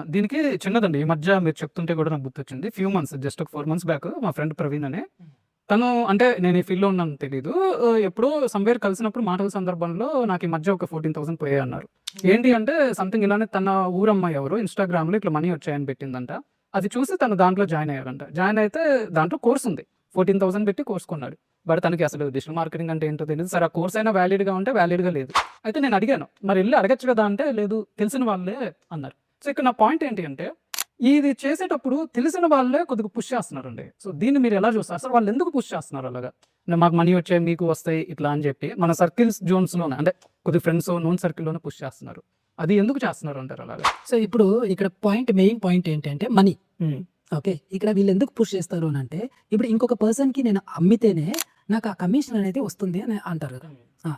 దీనికి చిన్నదండి. ఈ మధ్య మీరు చెప్తుంటే కూడా నాకు గుర్తొచ్చింది. ఫ్యూ మంత్స్ జస్ట్ ఒక 4 మంత్స్ బ్యాక్ మా ఫ్రెండ్ ప్రవీణ్ అని. తను అంటే నేను ఈ ఫీల్డ్‌లో ఉన్నానో తెలీదు. ఎప్పుడో సమ్‌వేర్ కలిసినప్పుడు మాటల సందర్భంలో నాకు ఈ మధ్య ఒక 14,000 పోయాయన్నారు. ఏంటి అంటే సంథింగ్ ఇలానే తన ఊరమ్మాయి ఎవరో ఇన్‌స్టాగ్రామ్‌లో ఇట్లా మనీ వచ్చాయని పెట్టిందంట. అది చూసి తను దాంట్లో జాయిన్ అయ్యాడంట. జాయిన్ అయితే దాంట్లో కోర్స్ ఉంది. 14,000 పెట్టి కోర్స్ కొన్నాడు. బట్ తనకి అసలు డిజిటల్ మార్కెటింగ్ అంటే ఏంటో తెలీదు. సరే ఆ కోర్స్ అయినా వాలిడ్‌గా ఉంటే వాలిడ్‌గా లేదు. అయితే నేను అడిగాను. మరి ఎళ్లి అడగొచ్చు కదా! అంటే లేదు తెలిసిన వాళ్ళే అన్నారు. సో, ఇక్కడ నా పాయింట్ ఏంటి అంటే ఇది చేసేటప్పుడు తెలిసిన వాళ్ళే కొద్దిగా పుష్ చేస్తున్నారండి. సో, దీన్ని మీరు ఎలా చూస్తారు? అసలు వాళ్ళు ఎందుకు పుష్ చేస్తున్నారు అలాగా? మాకు మనీ వచ్చాయి మీకు వస్తాయి ఇట్లా అని చెప్పి మన సర్కిల్స్ జోన్స్‌లోనే అంటే కొద్దిగా ఫ్రెండ్స్ నోన్ సర్కిల్‌లోనే పుష్ చేస్తున్నారు. అది ఎందుకు చేస్తున్నారు అంటారు అలాగా? సో, ఇప్పుడు ఇక్కడ మెయిన్ పాయింట్ ఏంటంటే మనీ. హ్మ్. ఓకే. ఇక్కడ వీళ్ళెందుకు పుష్ చేస్తారు అనంటే, ఇప్పుడు ఇంకొక పర్సన్‌కి నేను అమ్మితేనే నాకు ఆ కమిషన్ అనేది వస్తుంది అని అంటారు కదా!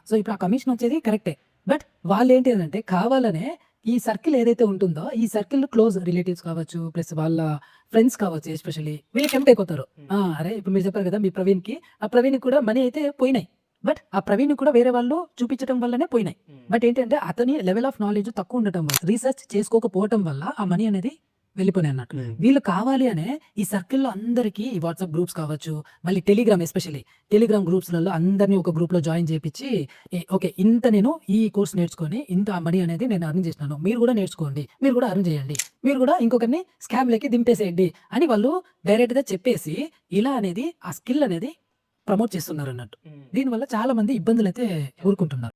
సో, ఇప్పుడు ఆ కమిషన్ వచ్చేది కరెక్టే. బట్ వాళ్ళేంటి అనంటే కావాలనే ఈ సర్కిల్ ఏదైతే ఉంటుందో, ఈ సర్కిల్ క్లోజ్ రిలేటివ్స్ కావచ్చు, ప్లస్ వాళ్ళ ఫ్రెండ్స్ కావచ్చు ఎస్పెషల్లీ వీళ్ళు టెంప్ట్ అయిపోతారు. అరే! ఇప్పుడు మీరు చెప్పారు కదా! మీ ప్రవీణ్‌కి, ఆ ప్రవీణ్‌కి కూడా మనీ అయితే పోయినాయి. బట్ ఆ ప్రవీణ్‌కి కూడా వేరే వాళ్ళు చూపించడం వల్లనే పోయినాయి. బట్ ఏంటంటే అతని లెవెల్ ఆఫ్ నాలెడ్జ్ తక్కువ ఉండటం వల్ల, రీసెర్చ్ చేసుకోకపోవటం వల్ల ఆ మనీ అనేది వెళ్ళిపోయినాయి అన్నట్టు. వీళ్ళు కావాలి అనే ఈ సర్కిల్‌లో అందరికీ ఈ వాట్సాప్ గ్రూప్స్ కావచ్చు, మళ్ళీ టెలిగ్రామ్ ఎస్పెషల్లీ టెలిగ్రామ్ గ్రూప్స్‌లలో అందరిని ఒక గ్రూప్‌లో జాయిన్ చేపిచ్చి, ఓకే. ఇంత నేను ఈ కోర్స్ నేర్చుకొని ఇంత మనీ అనేది నేను ఎర్న్ చేసినాను. మీరు కూడా నేర్చుకోండి. మీరు కూడా ఎర్న్ చేయండి. మీరు కూడా ఇంకొకరిని స్కామ్‌లోకి దింపేసేయండి అని వాళ్ళు డైరెక్ట్‌గా చెప్పేసి ఇలా అనేది ఆ స్కిల్ అనేది ప్రమోట్ చేస్తున్నారన్నట్టు. దీనివల్ల చాలా మంది ఇబ్బందులైతే ఊరుకుంటున్నారు.